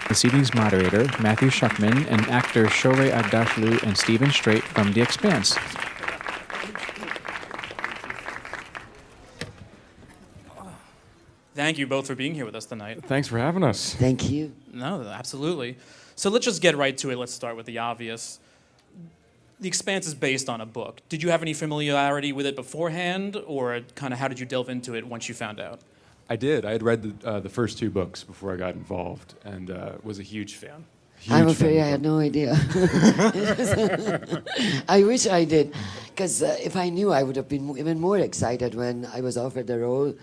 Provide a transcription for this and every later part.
The CD's moderator, Matthew Schuchman, and actor Shohreh Aghdashloo and Strait from The Expanse. Thank you both for being here with us tonight. Thanks for having us. Thank you. No, absolutely. So let's just get right to it. Let's start with the obvious. The Expanse is based on a book. Did you have any familiarity with it beforehand, or kind of how did you delve into it once you found out? I did. I had read the first two books before I got involved, and was a huge fan. I'm afraid I had no idea. I wish I did, because if I knew, I would have been even more excited when I was offered the role.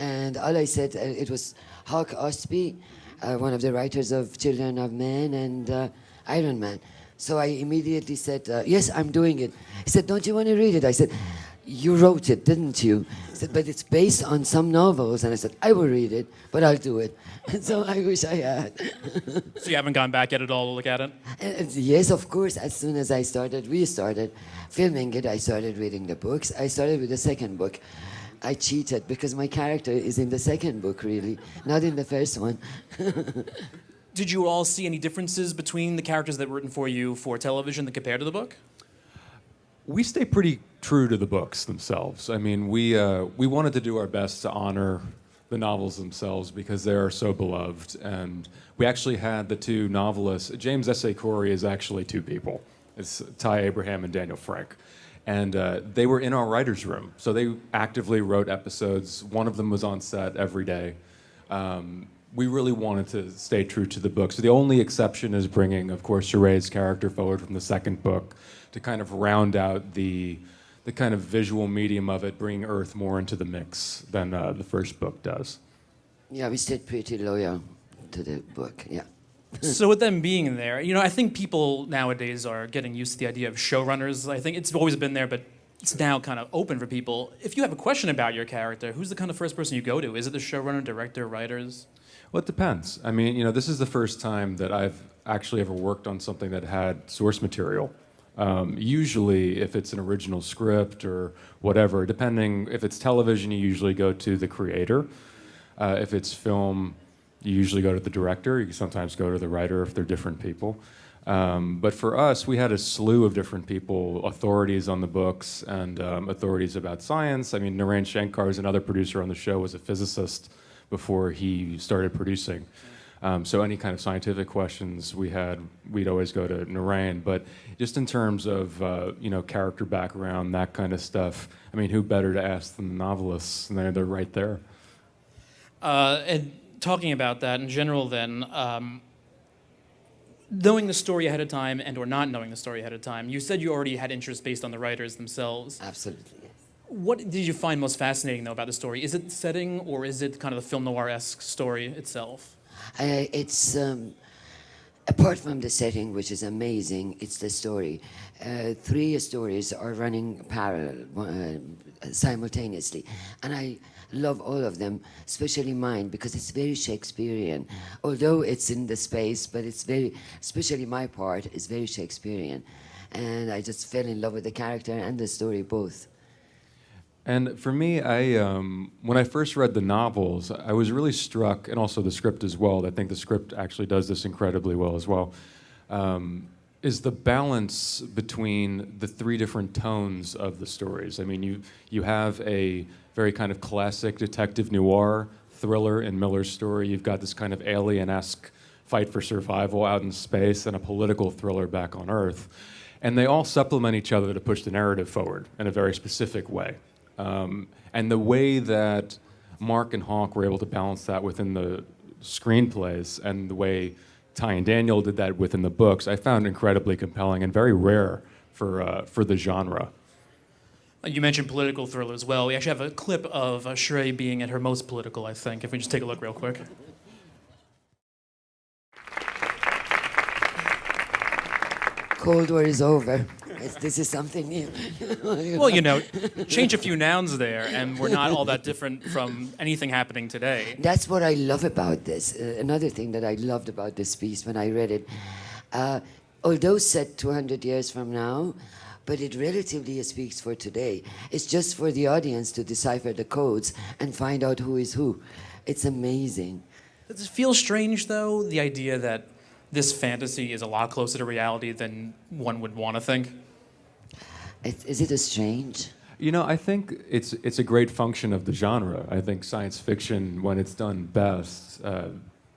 And all I said, it was Hawk Ostby, one of the writers of Children of Men and Iron Man. So I immediately said, yes, I'm doing it. He said, don't you want to read it? I said, you wrote it, didn't you? He said, but it's based on some novels. And I said, I will read it, but I'll do it. And so I wish I had. So you haven't gone back yet at all to look at it? Yes, of course. As soon as we started filming it, I started reading the books. I started with the second book. I cheated because my character is in the second book, really, not in the first one. Did you all see any differences between the characters that were written for you for television that compared to the book? We stay pretty true to the books themselves. I mean, we wanted to do our best to honor the novels themselves because they are so beloved. And we actually had the two novelists. James S.A. Corey is actually two people. It's Ty Abraham and Daniel Frank. And they were in our writer's room. So they actively wrote episodes. One of them was on set every day. We really wanted to stay true to the book. So the only exception is bringing, of course, Shohreh's character forward from the second book to kind of round out the kind of visual medium of it, bringing Earth more into the mix than the first book does. Yeah, we stayed pretty loyal to the book, yeah. So with them being there, I think people nowadays are getting used to the idea of showrunners. I think it's always been there, but it's now kind of open for people. If you have a question about your character, who's the kind of first person you go to? Is it the showrunner, director, writers? Well, it depends. I mean, this is the first time that I've actually ever worked on something that had source material. Usually, if it's an original script or whatever, depending, if it's television, you usually go to the creator. If it's film, you usually go to the director. You can sometimes go to the writer if they're different people. But for us, we had a slew of different people, authorities on the books and authorities about science. I mean, Narain Shankar is another producer on the show, was a physicist before he started producing. So any kind of scientific questions we'd always go to Narain. But just in terms of character background, that kind of stuff, I mean, who better to ask than the novelists? And they're right there. And talking about that in general then, knowing the story ahead of time and or not knowing the story ahead of time, you said you already had interest based on the writers themselves. Absolutely, yes. What did you find most fascinating, though, about the story? Is it the setting, or is it kind of the film noir-esque story itself? It's, apart from the setting, which is amazing, it's the story. Three stories are running parallel, simultaneously. And I love all of them, especially mine, because it's very Shakespearean. Although it's in the space, but it's very, especially my part, is very Shakespearean. And I just fell in love with the character and the story both. And for me, when I first read the novels, I was really struck, and also the script as well, I think the script actually does this incredibly well as well, is the balance between the three different tones of the stories. I mean, you have a very kind of classic detective noir thriller in Miller's story. You've got this kind of alien-esque fight for survival out in space and a political thriller back on Earth. And they all supplement each other to push the narrative forward in a very specific way. And the way that Mark and Hawk were able to balance that within the screenplays and the way Ty and Daniel did that within the books, I found incredibly compelling and very rare for the genre. You mentioned political thriller as well. We actually have a clip of Shohreh being at her most political, I think, if we just take a look real quick. Cold War is over. This is something new. Well, change a few nouns there, and we're not all that different from anything happening today. That's what I love about this. Another thing that I loved about this piece when I read it, although set 200 years from now, but it relatively speaks for today. It's just for the audience to decipher the codes and find out who is who. It's amazing. Does it feel strange, though, the idea that this fantasy is a lot closer to reality than one would want to think? Is it a strange? You know, I think it's a great function of the genre. I think science fiction, when it's done best, at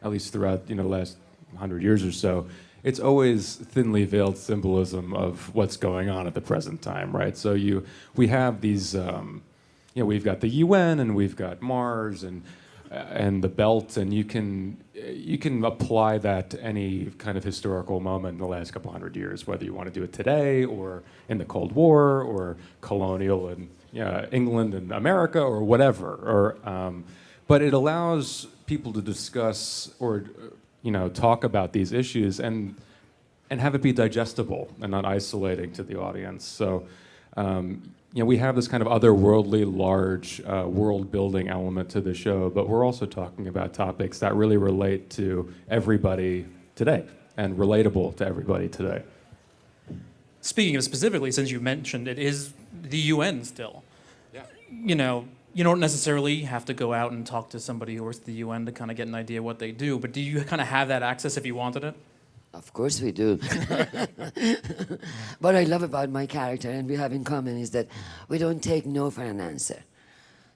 least throughout the last 100 years or so, it's always thinly veiled symbolism of what's going on at the present time, right? So we have these, we've got the UN and we've got Mars and the belt, and you can apply that to any kind of historical moment in the last couple hundred years, whether you want to do it today or in the Cold War or colonial in England and America or whatever. But it allows people to discuss or talk about these issues and have it be digestible and not isolating to the audience. So. We have this kind of otherworldly, large world-building element to the show, but we're also talking about topics that really relate to everybody today and relatable to everybody today. Speaking of specifically, since you mentioned it is the UN still. Yeah. You don't necessarily have to go out and talk to somebody who works at the UN to kind of get an idea what they do, but do you kind of have that access if you wanted it? Of course we do. What I love about my character, and we have in common, is that we don't take no for an answer.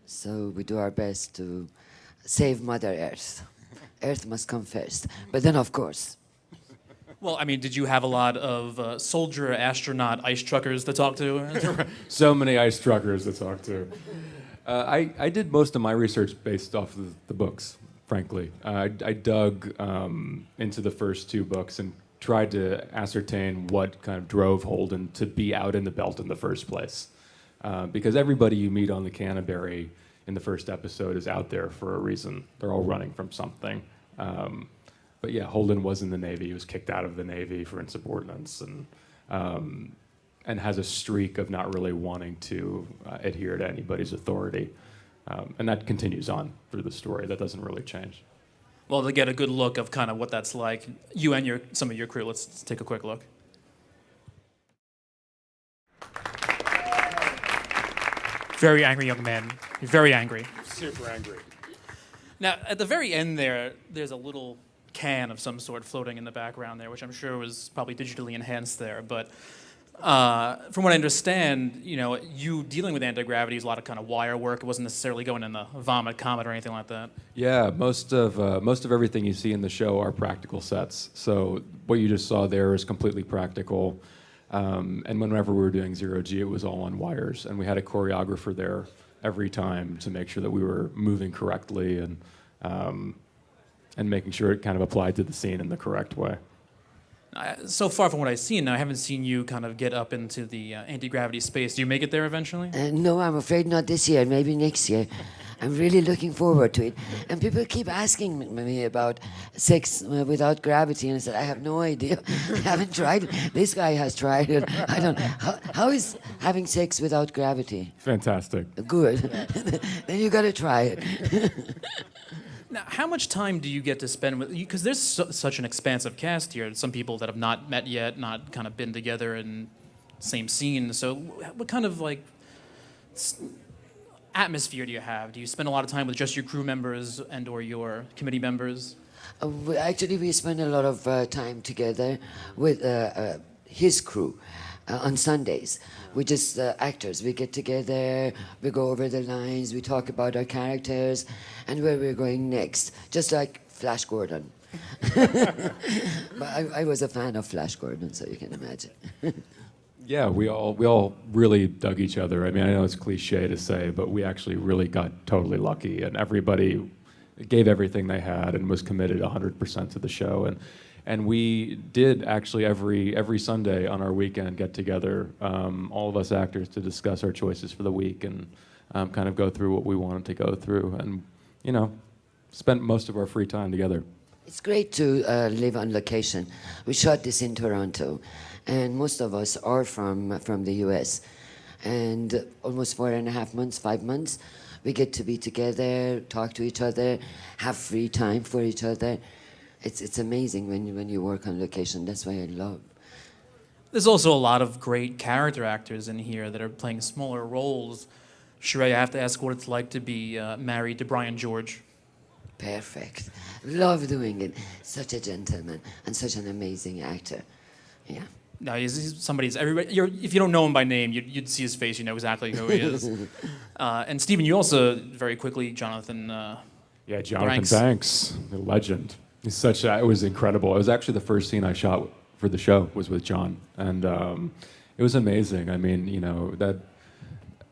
So we do our best to save Mother Earth. Earth must come first. But then, of course. Well, I mean, did you have a lot of soldier, astronaut, ice truckers to talk to? So many ice truckers to talk to. I did most of my research based off of the books. Frankly, I dug into the first two books and tried to ascertain what kind of drove Holden to be out in the belt in the first place. Because everybody you meet on the Canterbury in the first episode is out there for a reason. They're all running from something. But yeah, Holden was in the Navy. He was kicked out of the Navy for insubordinance and has a streak of not really wanting to adhere to anybody's authority. And that continues on through the story. That doesn't really change. Well, to get a good look of kind of what that's like, you and some of your crew, let's take a quick look. Very angry young man. You're very angry. Super angry. Now, at the very end there's a little can of some sort floating in the background there, which I'm sure was probably digitally enhanced there. But from what I understand, you dealing with anti-gravity is a lot of kind of wire work. It wasn't necessarily going in the vomit comet or anything like that. Yeah, most of everything you see in the show are practical sets. So what you just saw there is completely practical. And whenever we were doing Zero G, it was all on wires, and we had a choreographer there every time to make sure that we were moving correctly and making sure it kind of applied to the scene in the correct way. So far from what I've seen, I haven't seen you kind of get up into the anti-gravity space. Do you make it there eventually? No, I'm afraid not this year, maybe next year. I'm really looking forward to it. And people keep asking me about sex without gravity, and I said, I have no idea. I haven't tried it. This guy has tried it. I don't know. How is having sex without gravity? Fantastic. Good. Then you got to try it. Now, how much time do you get to spend with, because there's such an expansive cast here, some people that have not met yet, not kind of been together in same scene, so what kind of atmosphere do you have? Do you spend a lot of time with just your crew members and or your committee members? Actually, we spend a lot of time together with his crew on Sundays. We just actors. We get together, we go over the lines, we talk about our characters and where we're going next, just like Flash Gordon. But I was a fan of Flash Gordon, so you can imagine. Yeah, we all really dug each other. I mean, I know it's cliche to say, but we actually really got totally lucky, and everybody gave everything they had and was committed 100% to the show. And we did actually every Sunday on our weekend get together, all of us actors, to discuss our choices for the week and kind of go through what we wanted to go through, and spent most of our free time together. It's great to live on location. We shot this in Toronto, and most of us are from the US. And almost 4.5 months, 5 months, we get to be together, talk to each other, have free time for each other. It's amazing when you work on location. That's why I love. There's also a lot of great character actors in here that are playing smaller roles. Shohreh, I have to ask what it's like to be married to Brian George. perfect. Love doing it. Such a gentleman and such an amazing actor. Yeah. No, he's somebody's everybody. If you don't know him by name, you'd see his face. You know exactly who he is. And Stephen, you also very quickly, Jonathan. Yeah, Jonathan Banks, the legend. He's such. It was incredible. It was actually the first scene I shot for the show was with John, and it was amazing. I mean, you know that.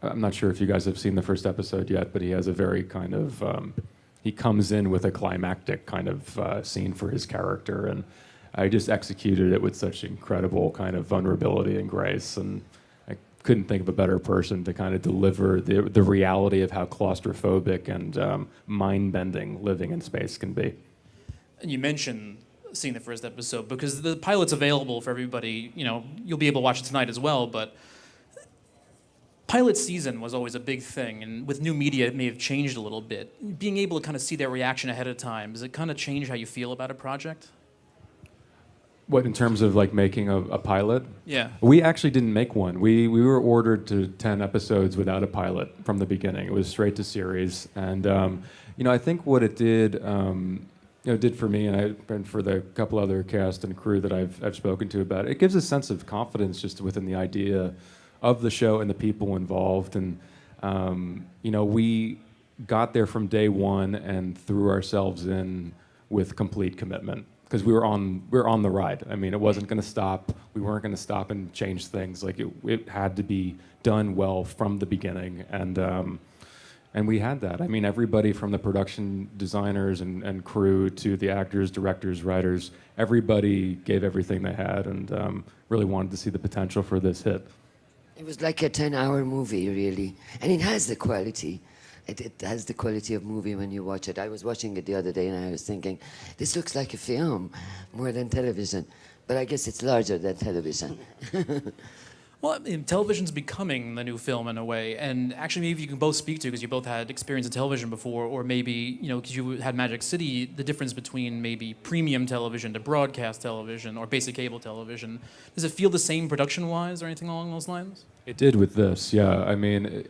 I'm not sure if you guys have seen the first episode yet, but he has a very kind of. He comes in with a climactic kind of scene for his character, and I just executed it with such incredible kind of vulnerability and grace, and I couldn't think of a better person to kind of deliver the reality of how claustrophobic and mind-bending living in space can be. And you mentioned seeing the first episode because the pilot's available for everybody. You know, you'll be able to watch it tonight as well, but pilot season was always a big thing, and with new media, it may have changed a little bit. Being able to kind of see their reaction ahead of time, does it kind of change how you feel about a project? What, in terms of like making a pilot? Yeah. We actually didn't make one. We were ordered to 10 episodes without a pilot from the beginning. It was straight to series, and you know, I think what it did, you know, did for me and for the couple other cast and crew that I've spoken to about it, it gives a sense of confidence just within the idea of the show and the people involved. And you know, we got there from day one and threw ourselves in with complete commitment because we were on the ride. I mean, it wasn't going to stop. We weren't going to stop and change things. Like it had to be done well from the beginning, and we had that. I mean, everybody from the production designers and crew to the actors, directors, writers, everybody gave everything they had and really wanted to see the potential for this hit. It was like a 10-hour movie, really. And it has the quality. It has the quality of movie when you watch it. I was watching it the other day and I was thinking, this looks like a film more than television. But I guess it's larger than television. Well, I mean, television's becoming the new film in a way, and actually maybe you can both speak to, because you both had experience in television before, or maybe, you know, because you had Magic City, the difference between maybe premium television to broadcast television or basic cable television. Does it feel the same production-wise or anything along those lines? It did with this, yeah. I mean,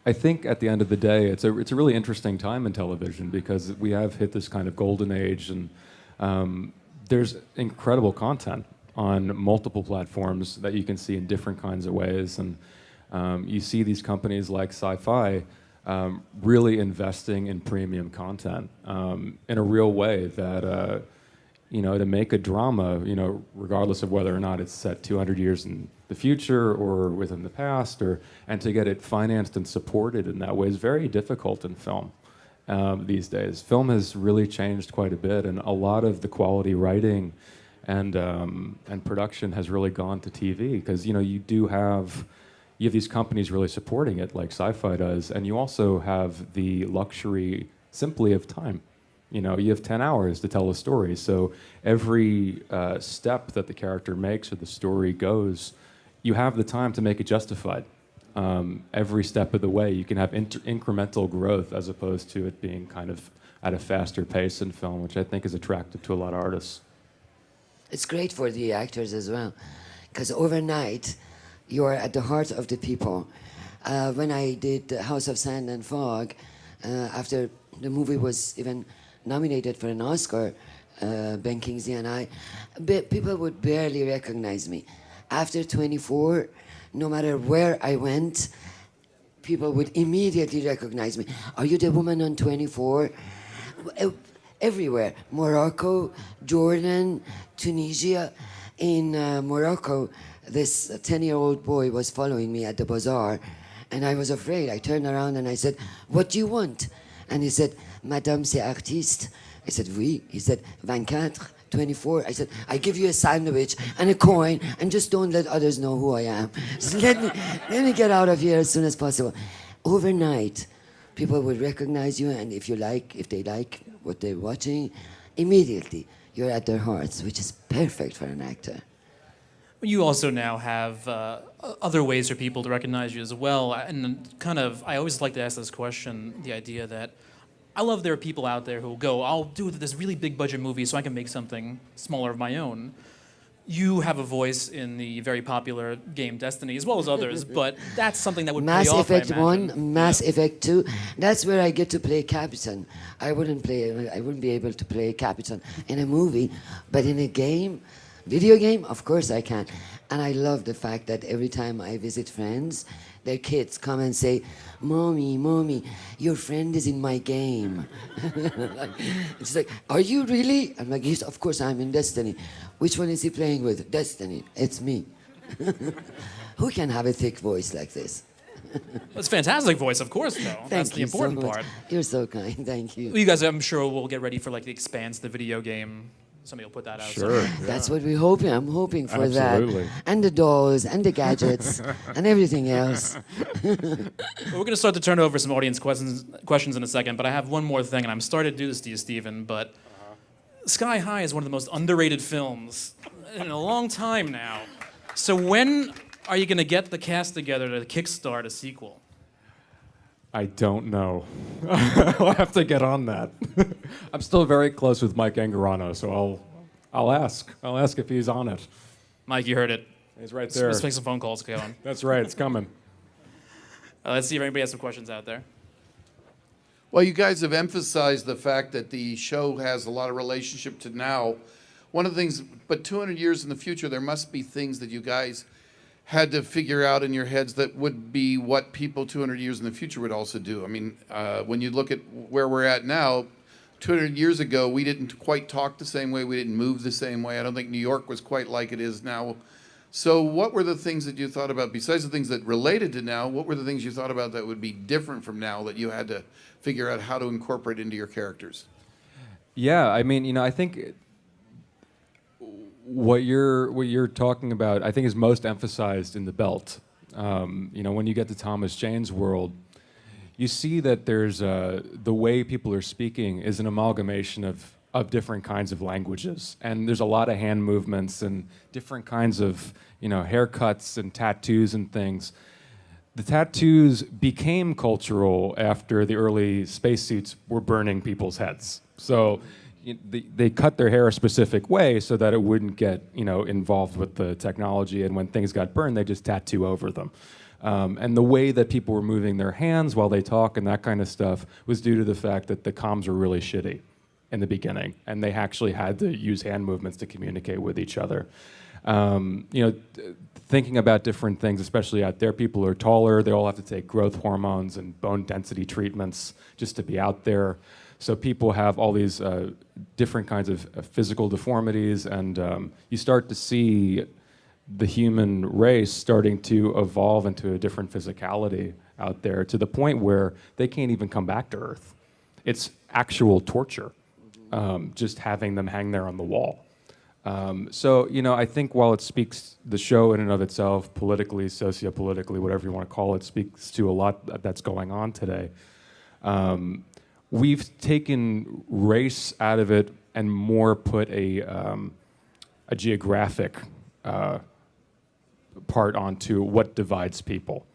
I think at the end of the day, it's a really interesting time in television because we have hit this kind of golden age, and there's incredible content on multiple platforms that you can see in different kinds of ways. And you see these companies like Syfy really investing in premium content in a real way that, you know, to make a drama, you know, regardless of whether or not it's set 200 years in the future or within the past, and to get it financed and supported in that way is very difficult in film these days. Film has really changed quite a bit, and a lot of the quality writing and production has really gone to TV because, you know, you have these companies really supporting it like Syfy does, and you also have the luxury simply of time. You know, you have 10 hours to tell a story, so every step that the character makes or the story goes, you have the time to make it justified. Every step of the way, you can have incremental growth as opposed to it being kind of at a faster pace in film, which I think is attractive to a lot of artists. It's great for the actors as well, because overnight, you're at the heart of the people. When I did House of Sand and Fog, after the movie was even nominated for an Oscar, Ben Kingsley and I, people would barely recognize me. After 24, no matter where I went, people would immediately recognize me. Are you the woman on 24? Everywhere. Morocco, Jordan, Tunisia. In Morocco, this 10-year-old boy was following me at the bazaar, and I was afraid. I turned around and I said, "What do you want?" And he said, "Madame, c'est artiste." I said, "Oui." He said, 24, 24. I said, "I give you a sandwich and a coin, and just don't let others know who I am. Just let me get out of here as soon as possible." Overnight, people would recognize you, and if they like what they're watching, immediately you're at their hearts, which is perfect for an actor. You also now have other ways for people to recognize you as well. And kind of, I always like to ask this question, the idea that I love there are people out there who go, I'll do this really big budget movie so I can make something smaller of my own. you have a voice in the very popular game Destiny, as well as others, but that's something that would Mass pay off, I Effect imagine. 1, Mass Effect 2. That's where I get to play Captain. I wouldn't be able to play Captain in a movie, but in a game, video game, of course I can. And I love the fact that every time I visit friends, their kids come and say, Mommy, Mommy, your friend is in my game. It's like, are you really? I'm like, yes, of course I'm in Destiny. Which one is he playing with? Destiny. It's me. Who can have a thick voice like this? That's a fantastic voice, of course, though. That's Thank the you important so much. part. You're so kind. Thank you. Well, you guys, I'm sure, will get ready for like The Expanse, the video game. Somebody will put that out. Sure. That's what we're hoping. I'm hoping for Absolutely. that. And the dolls and the gadgets and everything else. We're going to start to turn over some audience questions in a second, but I have one more thing, and I'm starting to do this to you, Stephen, but Sky High is one of the most underrated films in a long time now. So when are you going to get the cast together to kickstart a sequel? I don't know. I'll have to get on that. I'm still very close with Mike Angarano, so I'll ask. I'll ask if he's on it. Mike, you heard it. He's right there. Let's make some phone calls going. That's right. It's coming. Let's see if anybody has some questions out there. Well, you guys have emphasized the fact that the show has a lot of relationship to now. One of the things, but 200 years in the future, there must be things that you guys had to figure out in your heads that would be what people 200 years in the future would also do. I mean, when you look at where we're at now, 200 years ago, we didn't quite talk the same way. We didn't move the same way. I don't think New York was quite like it is now. So what were the things that you thought about, besides the things that related to now, what were the things you thought about that would be different from now that you had to figure out how to incorporate into your characters? Yeah, I mean, I think what you're talking about, I think, is most emphasized in The Belt. When you get to Thomas Jane's world, you see that there's the way people are speaking is an amalgamation of different kinds of languages, and there's a lot of hand movements and different kinds of haircuts and tattoos and things. The tattoos became cultural after the early spacesuits were burning people's heads. So they cut their hair a specific way so that it wouldn't get involved with the technology, and when things got burned, they just tattoo over them. And the way that people were moving their hands while they talk and that kind of stuff was due to the fact that the comms were really shitty in the beginning, and they actually had to use hand movements to communicate with each other. Thinking about different things, especially out there, people are taller, they all have to take growth hormones and bone density treatments just to be out there. So people have all these different kinds of physical deformities, and you start to see the human race starting to evolve into a different physicality out there, to the point where they can't even come back to Earth. It's actual torture, just having them hang there on the wall. So I think while it speaks, the show in and of itself, politically, sociopolitically, whatever you want to call it, speaks to a lot that's going on today. We've taken race out of it and more put a geographic part onto what divides people.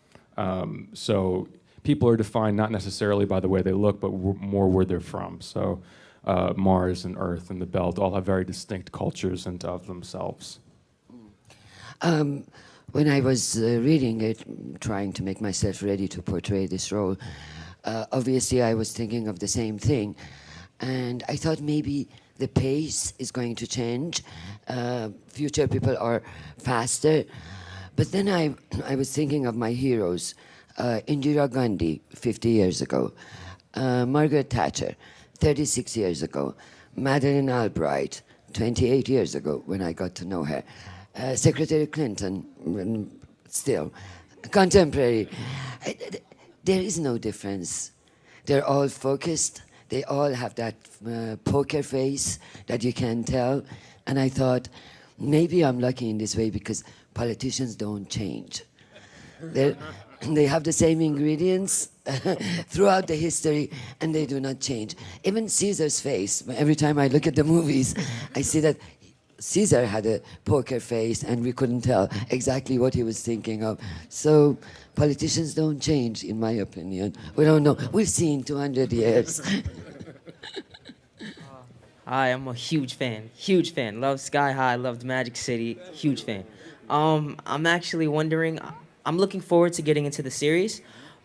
So people are defined not necessarily by the way they look, but more where they're from. So Mars and Earth and the Belt all have very distinct cultures and of themselves. When I was reading it, trying to make myself ready to portray this role, obviously I was thinking of the same thing. And I thought maybe the pace is going to change. Future people are faster. But then I was thinking of my heroes. Indira Gandhi, 50 years ago. Margaret Thatcher, 36 years ago. Madeleine Albright, 28 years ago when I got to know her. Secretary Clinton, still. Contemporary. There is no difference. They're all focused. They all have that poker face that you can tell. And I thought, maybe I'm lucky in this way because politicians don't change. They have the same ingredients throughout the history, and they do not change. Even Caesar's face, every time I look at the movies, I see that Caesar had a poker face, and we couldn't tell exactly what he was thinking of. So politicians don't change, in my opinion. We don't know. We'll see in 200 years. Hi, I'm a huge fan. Huge fan. Love Sky High, loved Magic City. Huge fan. I'm actually wondering, I'm looking forward to getting into the series,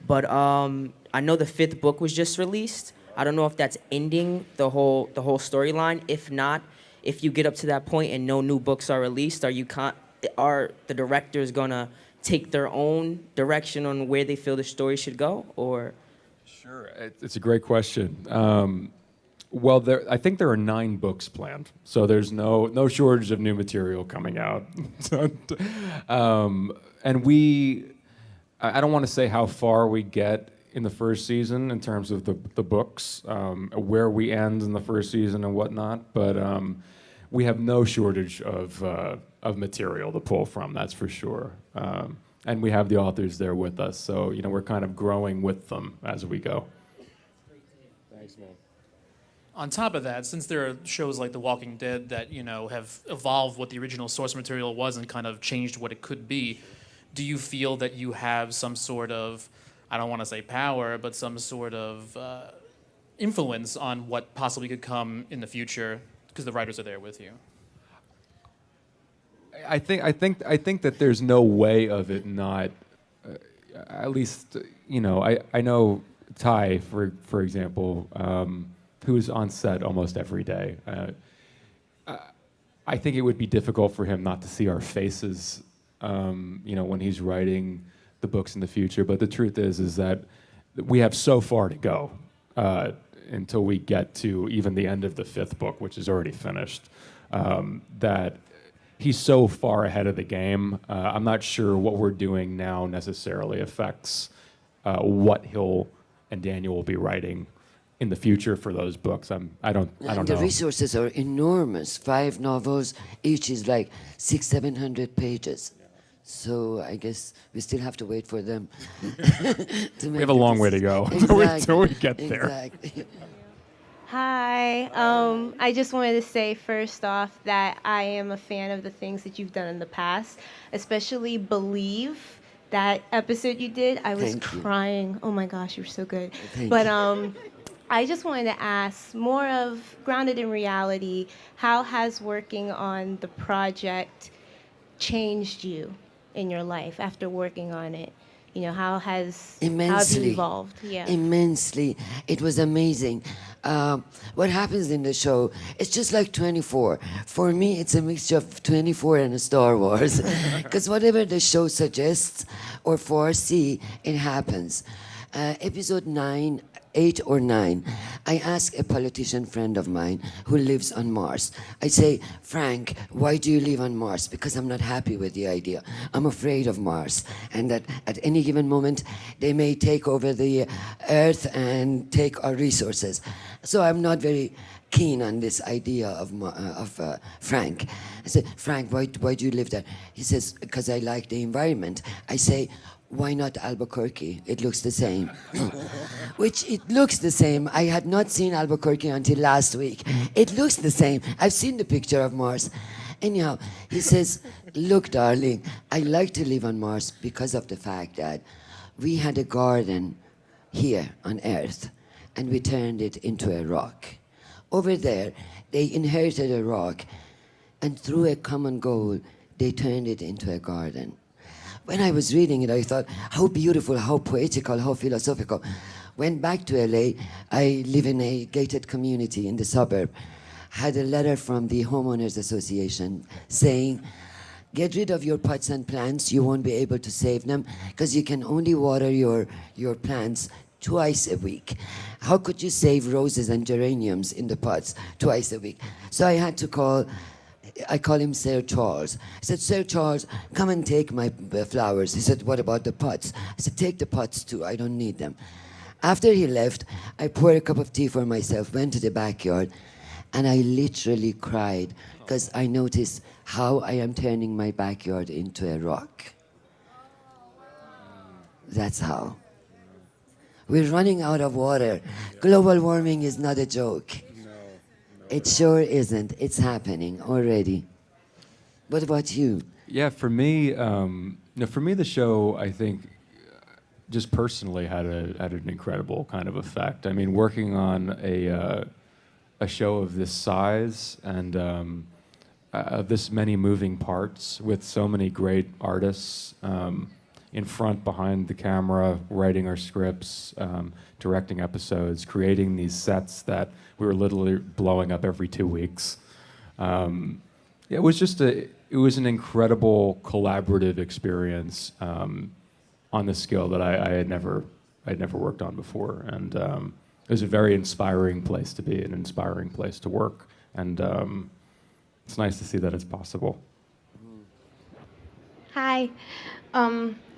but I know the fifth book was just released. I don't know if that's ending the whole storyline. If not, if you get up to that point and no new books are released, are the directors gonna take their own direction on where they feel the story should go, or? Sure, it's a great question. Well, I think there are 9 books planned, so there's no shortage of new material coming out. And I don't want to say how far we get in the first season in terms of the books, where we end in the first season and whatnot, but we have no shortage of material to pull from, that's for sure. And we have the authors there with us, so we're kind of growing with them as we go. Thanks, man. On top of that, since there are shows like The Walking Dead that, have evolved what the original source material was and kind of changed what it could be, do you feel that you have some sort of, I don't want to say power, but some sort of influence on what possibly could come in the future because the writers are there with you? I think that there's no way of it not, at least, I know Ty, for example, who's on set almost every day. I think it would be difficult for him not to see our faces, when he's writing the books in the future. But the truth is that we have so far to go until we get to even the end of the 5th book, which is already finished, that he's so far ahead of the game. I'm not sure what we're doing now necessarily affects what Hill and Daniel will be writing in the future for those books. I don't know. The resources are enormous. 5 novels, each is like 600-700 pages. So I guess we still have to wait for them. We have a long way to go until we get there. Exactly. Hi. I just wanted to say first off that I am a fan of the things that you've done in the past, especially Believe. That episode you did, I was crying. Oh my gosh, you were so good. But I just wanted to ask, more of grounded in reality, how has working on the project changed you in your life after working on it? How have you evolved? Yeah. Immensely. It was amazing. What happens in the show, it's just like 24. For me, it's a mixture of 24 and a Star Wars. Because whatever the show suggests or foresee, it happens. Episode 9, 8 or 9, I ask a politician friend of mine who lives on Mars. I say, Frank, why do you live on Mars? Because I'm not happy with the idea. I'm afraid of Mars. And that at any given moment, they may take over the Earth and take our resources. So I'm not very keen on this idea of Frank. I said, Frank, why do you live there? He says, because I like the environment. I say, why not Albuquerque? It looks the same. Which it looks the same. I had not seen Albuquerque until last week. It looks the same. I've seen the picture of Mars. Anyhow, he says, look, darling, I like to live on Mars because of the fact that we had a garden here on Earth and we turned it into a rock. Over there, they inherited a rock and through a common goal, they turned it into a garden. When I was reading it, I thought, how beautiful, how poetical, how philosophical. Went back to LA. I live in a gated community in the suburb. Had a letter from the Homeowners Association saying, get rid of your pots and plants. You won't be able to save them because you can only water your plants twice a week. How could you save roses and geraniums in the pots twice a week? So I had to call him Sir Charles. I said, Sir Charles, come and take my flowers. He said, what about the pots? I said, take the pots too, I don't need them. After he left, I poured a cup of tea for myself, went to the backyard, and I literally cried because I noticed how I am turning my backyard into a rock. That's how. We're running out of water. Global warming is not a joke. It sure isn't. It's happening already. What about you? Yeah, for me, the show, I think, just personally had an incredible kind of effect. I mean, working on a a show of this size and of this many moving parts with so many great artists in front, behind the camera, writing our scripts, directing episodes, creating these sets that we were literally blowing up every 2 weeks. It was an incredible collaborative experience on the scale that I'd never worked on before, and it was a very inspiring place to be, an inspiring place to work, and it's nice to see that it's possible. Hi.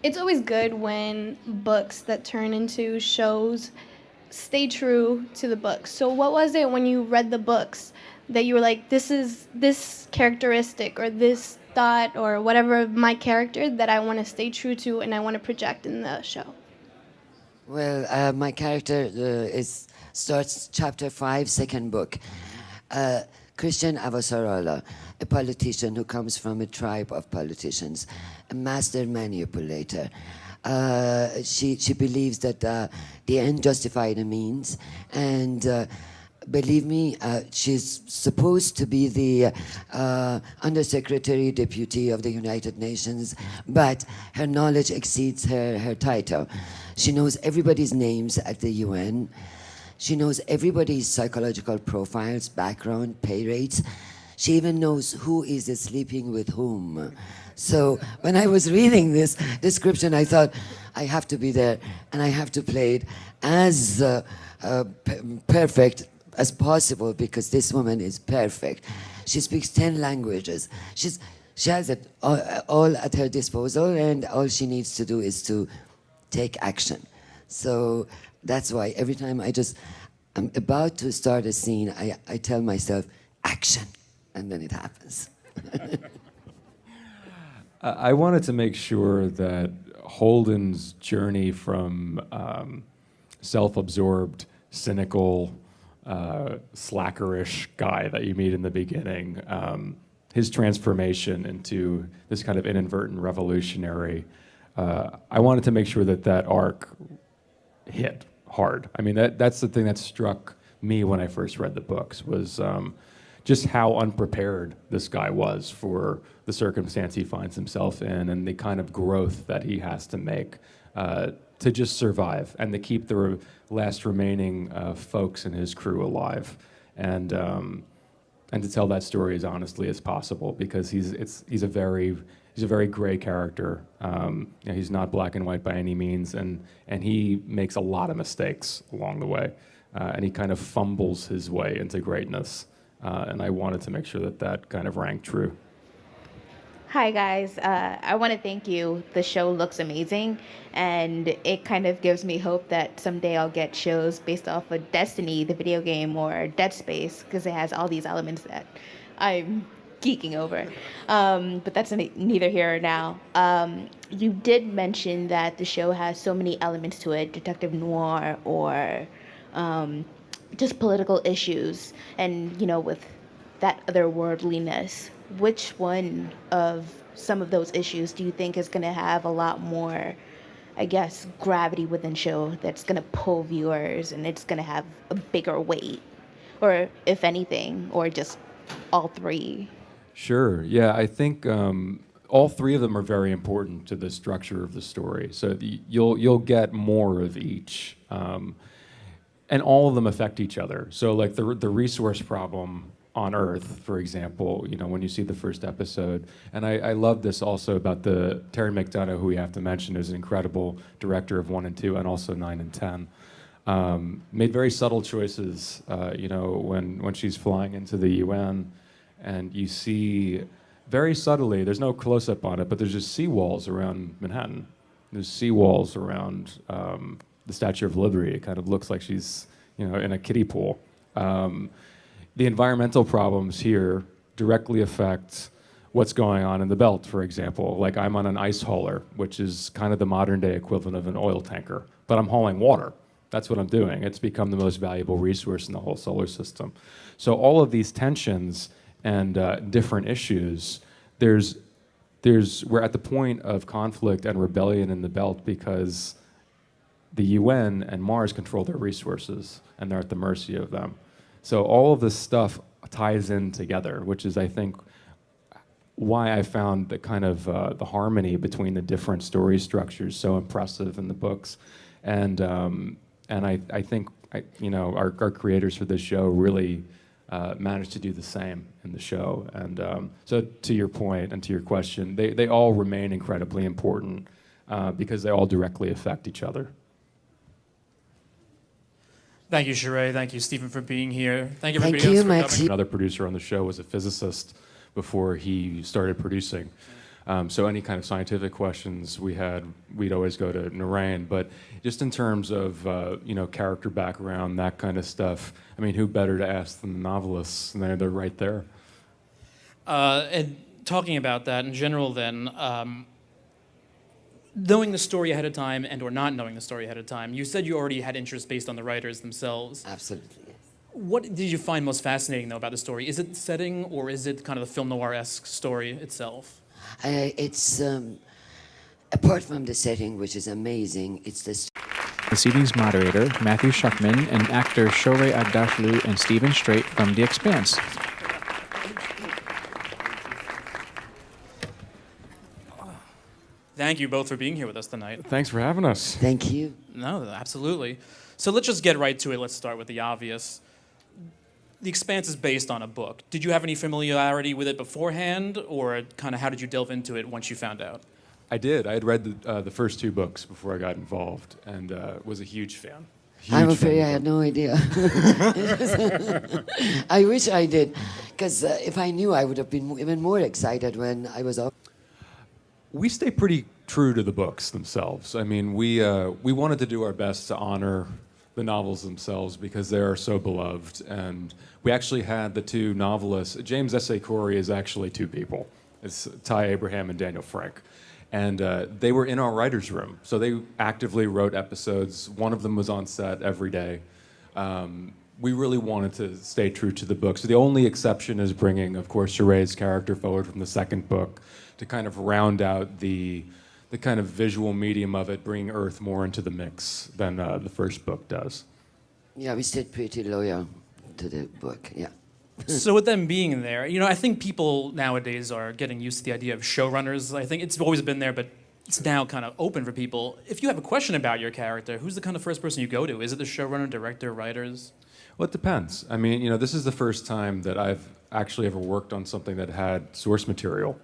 It's always good when books that turn into shows stay true to the books. So what was it when you read the books that you were like, this is this characteristic or this thought or whatever of my character that I want to stay true to and I want to project in the show? Well, my character starts chapter 5, second book. Christian Avasarala, a politician who comes from a tribe of politicians, a master manipulator. She believes that the end justifies the means, and believe me, she's supposed to be the Undersecretary Deputy of the United Nations, but her knowledge exceeds her title. She knows everybody's names at the UN. She knows everybody's psychological profiles, background, pay rates. She even knows who is sleeping with whom. So when I was reading this description, I thought, I have to be there, and I have to play it as perfect as possible, because this woman is perfect. She speaks 10 languages. She has it all at her disposal, and all she needs to do is to take action. So that's why every time I'm about to start a scene, I tell myself, action, and then it happens. I wanted to make sure that Holden's journey from self-absorbed, cynical, slackerish guy that you meet in the beginning, his transformation into this kind of inadvertent revolutionary, I wanted to make sure that arc hit hard. I mean, that's the thing that struck me when I first read the books, was just how unprepared this guy was for the circumstance he finds himself in, and the kind of growth that he has to make to just survive and to keep the last remaining folks in his crew alive, and to tell that story as honestly as possible, because he's a very gray character. He's not black and white by any means, and he makes a lot of mistakes along the way, and he kind of fumbles his way into greatness. And I wanted to make sure that kind of rang true. Hi guys, I want to thank you. The show looks amazing, and it kind of gives me hope that someday I'll get shows based off of Destiny, the video game, or Dead Space, because it has all these elements that I'm geeking over. But that's neither here or now. You did mention that the show has so many elements to it, detective noir or just political issues, and with that otherworldliness. Which one of some of those issues do you think is going to have a lot more, I guess, gravity within show that's going to pull viewers and it's going to have a bigger weight? Or if anything, or just all three? Sure. Yeah, I think all three of them are very important to the structure of the story. So you'll get more of each, and all of them affect each other. So like the resource problem on Earth, for example, when you see the first episode, and I love this also about the Terry McDonough, who we have to mention is an incredible director of 1 and 2, and also 9 and 10. Made very subtle choices, when she's flying into the UN, and you see very subtly, there's no close-up on it, but there's just seawalls around Manhattan. There's seawalls around the Statue of Liberty. It kind of looks like she's, in a kiddie pool. The environmental problems here directly affect what's going on in the belt, for example. Like, I'm on an ice hauler, which is kind of the modern-day equivalent of an oil tanker, but I'm hauling water. That's what I'm doing. It's become the most valuable resource in the whole solar system. So all of these tensions and different issues, we're at the point of conflict and rebellion in the belt because the UN and Mars control their resources, and they're at the mercy of them. So all of this stuff ties in together, which is, I think, why I found the kind of the harmony between the different story structures so impressive in the books, and I think our creators for this show really managed to do the same in the show. And so to your point and to your question, they all remain incredibly important because they all directly affect each other. Thank you, Shohreh. Thank you, Stephen, for being here. Thank you, Thank everybody you, else for Matthew. coming. Another producer on the show was a physicist before he started producing. So any kind of scientific questions we'd always go to Narayan. But just in terms of character background, that kind of stuff, I mean, who better to ask than the novelists? And they're right there. And talking about that in general, then, knowing the story ahead of time and or not knowing the story ahead of time, you said you already had interest based on the writers themselves. Absolutely. Yes. What did you find most fascinating, though, about the story? Is it the setting, or is it kind of the film noir-esque story itself? It's apart from the setting, which is amazing. It's The CD's moderator, Matthew Schuchman, and actor Shohreh Aghdashloo and Stephen Strait from The Expanse. Thank you both for being here with us tonight. Thanks for having us. Thank you. No, absolutely. So let's just get right to it. Let's start with the obvious. The Expanse is based on a book. Did you have any familiarity with it beforehand, or kind of how did you delve into it once you found out? I did. I had read the first 2 books before I got involved, and was a huge fan. I'm Huge afraid fan I of had them. no idea. I wish I did, because if I knew, I would have been even more excited when I was off. We stay pretty true to the books themselves. I mean, we wanted to do our best to honor the novels themselves because they are so beloved. And we actually had the 2 novelists. James S.A. Corey is actually 2 people. It's Ty Abraham and Daniel Frank. And they were in our writer's room. So they actively wrote episodes. One of them was on set every day. We really wanted to stay true to the book. So the only exception is bringing, of course, Shohreh's character forward from the second book to kind of round out the kind of visual medium of it, bringing Earth more into the mix than the first book does. Yeah, we stayed pretty loyal to the book. Yeah. So with them being there, I think people nowadays are getting used to the idea of showrunners. I think it's always been there, but it's now kind of open for people. If you have a question about your character, who's the kind of first person you go to? Is it the showrunner, director, writers? Well, it depends. I mean, this is the first time that I've actually ever worked on something that had source material.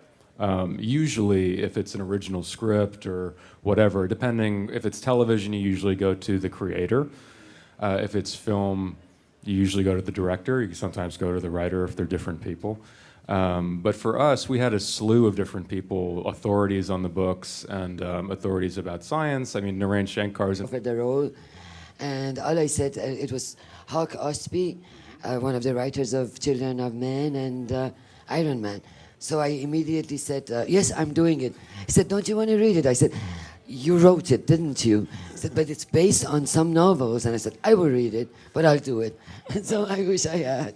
Usually, if it's an original script or whatever, depending, if it's television, you usually go to the creator. If it's film, you usually go to the director. You can sometimes go to the writer if they're different people. But for us, we had a slew of different people, authorities on the books and authorities about science. I mean, Narayan Shankar's For the role, and all I said, it was Hawk Ostby, one of the writers of Children of Men and Iron Man. So I immediately said, yes, I'm doing it. He said, don't you want to read it? I said, you wrote it, didn't you? He said, but it's based on some novels. And I said, I will read it, but I'll do it. And so I wish I had.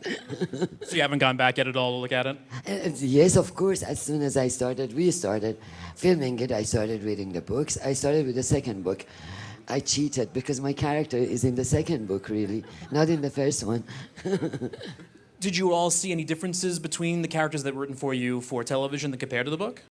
So you haven't gone back at it all to look at it? And yes, of course, as soon as we started filming it, I started reading the books. I started with the second book. I cheated because my character is in the second book, really, not in the first one. Did you all see any differences between the characters that were written for you for television compared to the book?